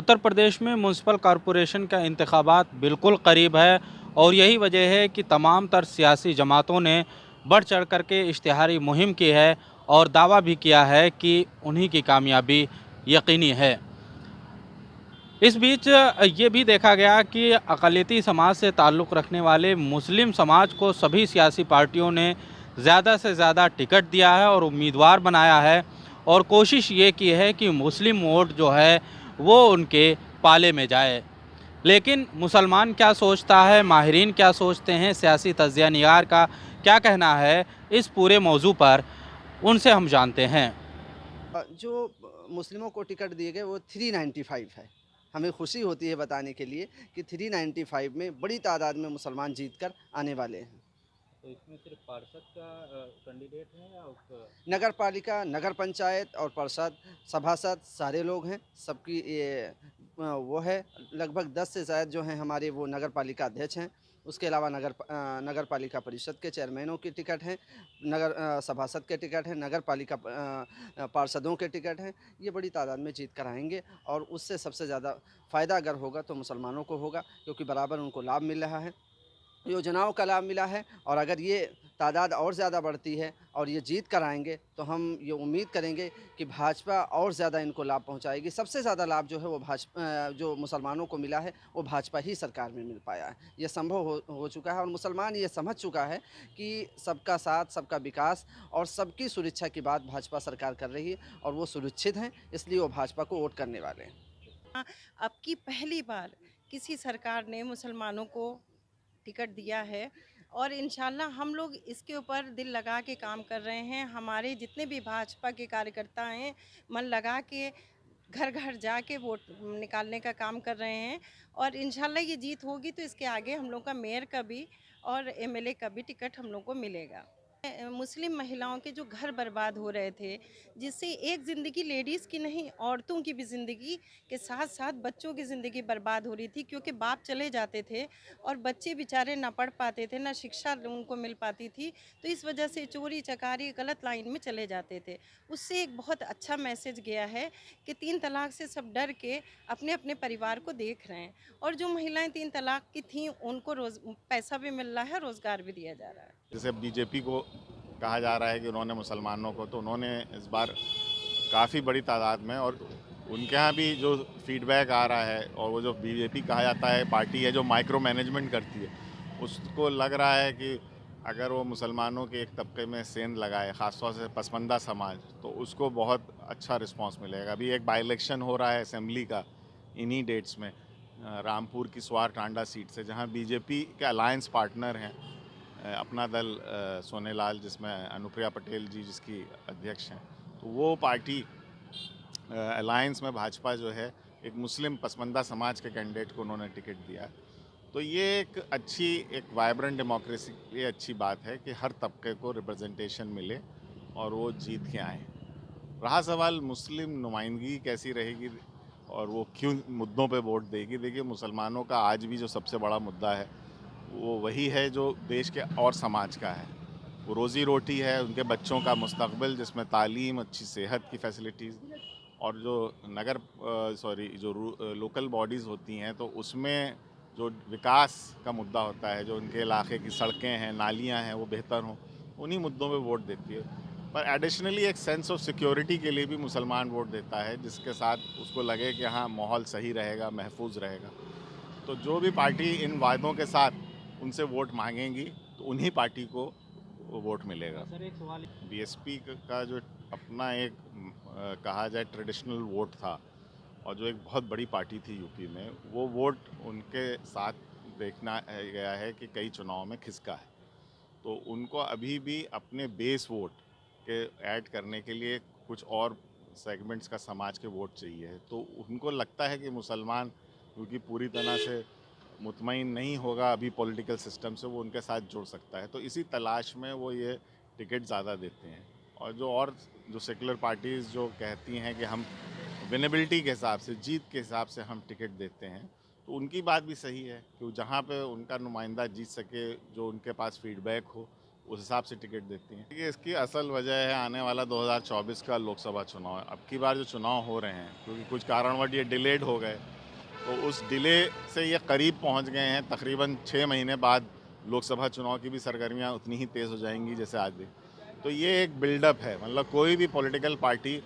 उत्तर प्रदेश में municipal corporation का इंतखाबात बिल्कुल करीब है और यही वजह है कि तमाम तर सियासी जमातों ने बढ़ चढ़ कर के इश्तिहारी मुहिम की है और दावा भी किया है कि उन्हीं की कामयाबी यकीनी है। इस बीच ये भी देखा गया कि अक़लियती समाज से ताल्लुक़ रखने वाले मुस्लिम समाज को सभी सियासी पार्टियों ने ज़्यादा से ज़्यादा टिकट दिया है और उम्मीदवार बनाया है और कोशिश ये की है कि मुस्लिम वोट जो है वो उनके पाले में जाए। लेकिन मुसलमान क्या सोचता है, माहिरीन क्या सोचते हैं, सियासी तज्ज़िया निगार का क्या कहना है, इस पूरे मौजू पर उनसे हम जानते हैं। जो मुस्लिमों को टिकट दिए गए वो 395 है। हमें खुशी होती है बताने के लिए कि 395 में बड़ी तादाद में मुसलमान जीत कर आने वाले हैं। तो इसमें सिर्फ पार्षद का कैंडिडेट है या नगर पालिका, नगर पंचायत और पार्षद, सभासद सारे लोग हैं। सबकी ये वो है, लगभग 10 से ज़ायद जो हैं हमारे वो नगर पालिका अध्यक्ष हैं। उसके अलावा नगर पालिका परिषद के चेयरमैनों की टिकट हैं, सभासद के टिकट हैं, नगर पालिका पार्षदों के टिकट हैं। ये बड़ी तादाद में जीत कर आएँगे और उससे सबसे ज़्यादा फ़ायदा अगर होगा तो मुसलमानों को होगा, क्योंकि बराबर उनको लाभ मिल रहा है, योजनाओं का लाभ मिला है। और अगर ये तादाद और ज़्यादा बढ़ती है और ये जीत कर आएँगे तो हम ये उम्मीद करेंगे कि भाजपा और ज़्यादा इनको लाभ पहुँचाएगी। सबसे ज़्यादा लाभ जो है वो जो मुसलमानों को मिला है वो भाजपा ही सरकार में मिल पाया है। ये संभव हो चुका है और मुसलमान ये समझ चुका है कि सबका साथ, सबका विकास और सबकी सुरक्षा की बात भाजपा सरकार कर रही है और वो सुरक्षित हैं, इसलिए वो भाजपा को वोट करने वाले हैं। अब की पहली बार किसी सरकार ने मुसलमानों को टिकट दिया है और इंशाल्लाह हम लोग इसके ऊपर दिल लगा के काम कर रहे हैं। हमारे जितने भी भाजपा के कार्यकर्ता हैं, मन लगा के घर घर जाके वोट निकालने का काम कर रहे हैं और इंशाल्लाह ये जीत होगी तो इसके आगे हम लोग का मेयर का भी और एमएलए का भी टिकट हम लोग को मिलेगा। मुस्लिम महिलाओं के जो घर बर्बाद हो रहे थे, जिससे एक ज़िंदगी लेडीज़ की नहीं, औरतों की भी ज़िंदगी के साथ साथ बच्चों की ज़िंदगी बर्बाद हो रही थी, क्योंकि बाप चले जाते थे और बच्चे बेचारे ना पढ़ पाते थे, ना शिक्षा उनको मिल पाती थी। तो इस वजह से चोरी चकारी गलत लाइन में चले जाते थे। उससे एक बहुत अच्छा मैसेज गया है कि 3 तलाक से सब डर के अपने अपने परिवार को देख रहे हैं और जो महिलाएं 3 तलाक की थीं उनको पैसा भी मिल रहा है, रोज़गार भी दिया जा रहा है। जैसे बीजेपी को कहा जा रहा है कि उन्होंने मुसलमानों को, तो उन्होंने इस बार काफ़ी बड़ी तादाद में, और उनके यहाँ भी जो फीडबैक आ रहा है, और वो जो बीजेपी कहा जाता है पार्टी है जो माइक्रो मैनेजमेंट करती है, उसको लग रहा है कि अगर वो मुसलमानों के एक तबके में सेंध लगाए, ख़ासतौर से पसमंदा समाज, तो उसको बहुत अच्छा रिस्पांस मिलेगा। अभी एक बाई इलेक्शन हो रहा है असेंबली का इन्हीं डेट्स में, रामपुर की स्वार टांडा सीट से, जहाँ बीजेपी के अलायंस पार्टनर हैं अपना दल सोनेलाल, जिसमें अनुप्रिया पटेल जी जिसकी अध्यक्ष हैं, तो वो पार्टी अलायंस में भाजपा जो है एक मुस्लिम पसमंदा समाज के कैंडिडेट को उन्होंने टिकट दिया है। तो ये एक वाइब्रेंट डेमोक्रेसी की अच्छी बात है कि हर तबके को रिप्रेजेंटेशन मिले और वो जीत के आए। रहा सवाल मुस्लिम नुमाइंदगी कैसी रहेगी और वो क्यों मुद्दों पे वोट देगी, देखिए मुसलमानों का आज भी जो सबसे बड़ा मुद्दा है वो वही है जो देश के और समाज का है। वो रोज़ी रोटी है, उनके बच्चों का मुस्तकबिल, जिसमें तालीम, अच्छी सेहत की फैसिलिटीज़, और जो लोकल बॉडीज़ होती हैं तो उसमें जो विकास का मुद्दा होता है, जो उनके इलाके की सड़कें हैं, नालियाँ हैं, वो बेहतर हों, उन्हीं मुद्दों पे वोट देती है। पर एडिशनली एक सेंस ऑफ सिक्योरिटी के लिए भी मुसलमान वोट देता है, जिसके साथ उसको लगे कि हाँ माहौल सही रहेगा, महफूज रहेगा। तो जो भी पार्टी इन वायदों के साथ उनसे वोट मांगेंगी तो उन्हीं पार्टी को वोट मिलेगा। सर एक सवाल। बीएसपी का जो अपना कहा जाए ट्रेडिशनल वोट था, और जो एक बहुत बड़ी पार्टी थी यूपी में, वो वोट उनके साथ देखना गया है कि कई चुनाव में खिसका है। तो उनको अभी भी अपने बेस वोट के ऐड करने के लिए कुछ और सेगमेंट्स का समाज के वोट चाहिए। तो उनको लगता है कि मुसलमान, क्योंकि पूरी तरह से मुतमईन नहीं होगा अभी पॉलिटिकल सिस्टम से, वो उनके साथ जुड़ सकता है। तो इसी तलाश में वो ये टिकट ज़्यादा देते हैं। और जो सेकुलर पार्टीज़ जो कहती हैं कि हम विनेबिलिटी के हिसाब से, जीत के हिसाब से हम टिकट देते हैं, तो उनकी बात भी सही है कि जहाँ पे उनका नुमाइंदा जीत सके, जो उनके पास फीडबैक हो, उस हिसाब से टिकट देती हैं। ये इसकी असल वजह है आने वाला 2024 का लोकसभा चुनाव। अब की बार जो चुनाव हो रहे हैं, क्योंकि कुछ कारणवश ये डिलेड हो गए, तो उस डिले से ये करीब पहुंच गए हैं। तकरीबन 6 महीने बाद लोकसभा चुनाव की भी सरगर्मियां उतनी ही तेज़ हो जाएंगी जैसे आज भी। तो ये एक बिल्डअप है, मतलब कोई भी पॉलिटिकल पार्टी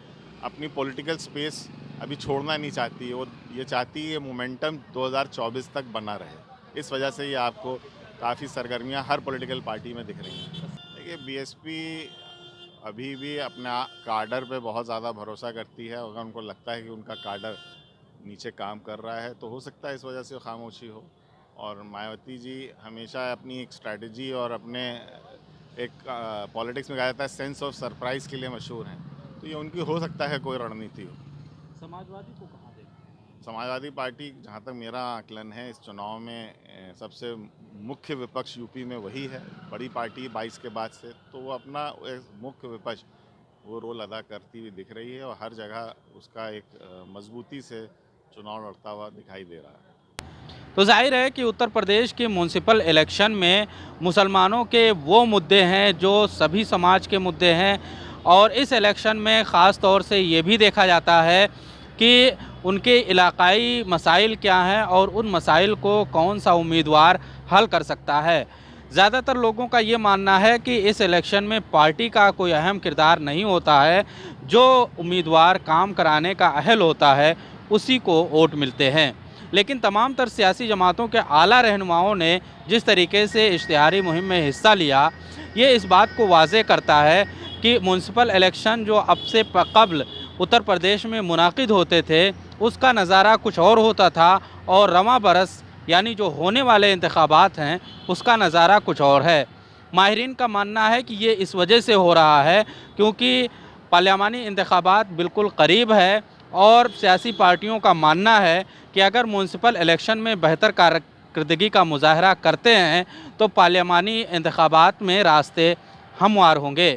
अपनी पॉलिटिकल स्पेस अभी छोड़ना नहीं चाहती है। वो ये चाहती है ये मोमेंटम 2024 तक बना रहे। इस वजह से ये आपको काफ़ी सरगर्मियां हर पॉलिटिकल पार्टी में दिख रही हैं। देखिए, बीएसपी अभी भी अपना काडर पे बहुत ज़्यादा भरोसा करती है। अगर उनको लगता है कि उनका काडर नीचे काम कर रहा है तो हो सकता है इस वजह से खामोशी हो। और मायावती जी हमेशा अपनी एक स्ट्रैटेजी और अपने एक पॉलिटिक्स में कहा जाता है सेंस ऑफ सरप्राइज़ के लिए मशहूर हैं। तो ये उनकी हो सकता है कोई रणनीति हो। समाजवादी को कहाँ देखें? समाजवादी पार्टी, जहाँ तक मेरा आकलन है, इस चुनाव में सबसे मुख्य विपक्ष यूपी में वही है, बड़ी पार्टी 22 के बाद से। तो वो अपना एक मुख्य विपक्ष वो रोल अदा करती हुई दिख रही है और हर जगह उसका एक मजबूती से चुनाव लड़ता हुआ दिखाई दे रहा है। तो जाहिर है कि उत्तर प्रदेश के म्यूनसिपल इलेक्शन में मुसलमानों के वो मुद्दे हैं जो सभी समाज के मुद्दे हैं, और इस इलेक्शन में ख़ास तौर से ये भी देखा जाता है कि उनके इलाकाई मसाइल क्या हैं और उन मसाइल को कौन सा उम्मीदवार हल कर सकता है। ज़्यादातर लोगों का ये मानना है कि इस इलेक्शन में पार्टी का कोई अहम किरदार नहीं होता है, जो उम्मीदवार काम कराने का अहल होता है उसी को वोट मिलते हैं। लेकिन तमाम तर सियासी जमातों के आला रहनुमाओं ने जिस तरीके से इश्तिहारी मुहिम में हिस्सा लिया, ये इस बात को वाज़े करता है कि म्यूनसिपल इलेक्शन जो अब से कबल उत्तर प्रदेश में मुनाकिद होते थे उसका नज़ारा कुछ और होता था, और रवां बरस यानी जो होने वाले इंतखाबात हैं उसका नज़ारा कुछ और है। माहिरीन का मानना है कि ये इस वजह से हो रहा है क्योंकि पार्लियामानी इंतखाबात बिल्कुल करीब है, और सियासी पार्टियों का मानना है कि अगर म्यूनसिपल इलेक्शन में बेहतर कारकर्दगी का मुजाहरा करते हैं तो पार्लियामानी इंतखाबात में रास्ते हमवार होंगे।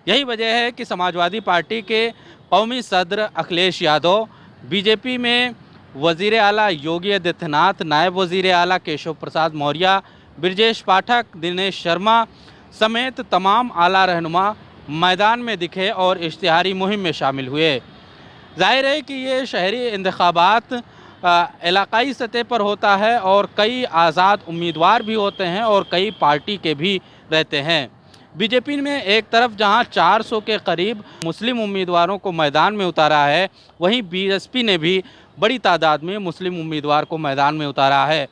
यही वजह है कि समाजवादी पार्टी के कौमी सदर अखिलेश यादव, बीजेपी में वज़ीर आला योगी आदित्यनाथ, नायब वज़ीर आला केशव प्रसाद मौर्य, ब्रजेश पाठक, दिनेश शर्मा समेत तमाम आला रहनुमा मैदान में दिखे और इश्तिहारी मुहिम में शामिल हुए। जाहिर है कि ये शहरी इंतखाबात इलाकाई सतह पर होता है और कई आज़ाद उम्मीदवार भी होते हैं और कई पार्टी के भी रहते हैं। बीजेपी में एक तरफ जहां 400 के करीब मुस्लिम उम्मीदवारों को मैदान में उतारा है, वहीं बीएसपी ने भी बड़ी तादाद में मुस्लिम उम्मीदवार को मैदान में उतारा है।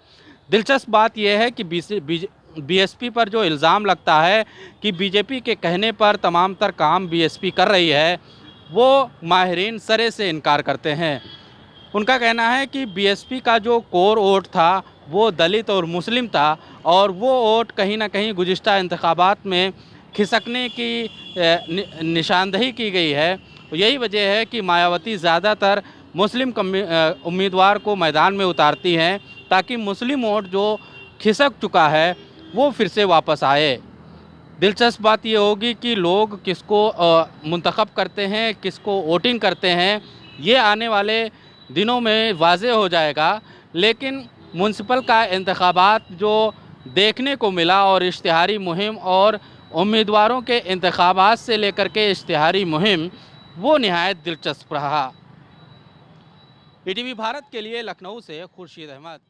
दिलचस्प बात यह है कि बीएसपी पर जो इल्ज़ाम लगता है कि बीजेपी के कहने पर तमाम तर काम बीएसपी कर रही है, वो माहिरीन सरे से इनकार करते हैं। उनका कहना है कि बीएसपी का जो कोर वोट था वो दलित और मुस्लिम था, और वो वोट कहीं ना कहीं गुज़िश्ता इंतखाबात में खिसकने की निशानदही की गई है। यही वजह है कि मायावती ज़्यादातर मुस्लिम उम्मीदवार को मैदान में उतारती हैं ताकि मुस्लिम वोट जो खिसक चुका है वो फिर से वापस आए। दिलचस्प बात ये होगी कि लोग किसको मुंतखब करते हैं, किसको वोटिंग करते हैं, ये आने वाले दिनों में वाज़े हो जाएगा। लेकिन म्यूनसिपल का इंतखाबात जो देखने को मिला और इश्तिहारी मुहिम और उम्मीदवारों के इंतखाबात से लेकर के इश्तिहारी मुहिम, वो निहायत दिलचस्प रहा। ईटीवी भारत के लिए लखनऊ से खुर्शीद अहमद।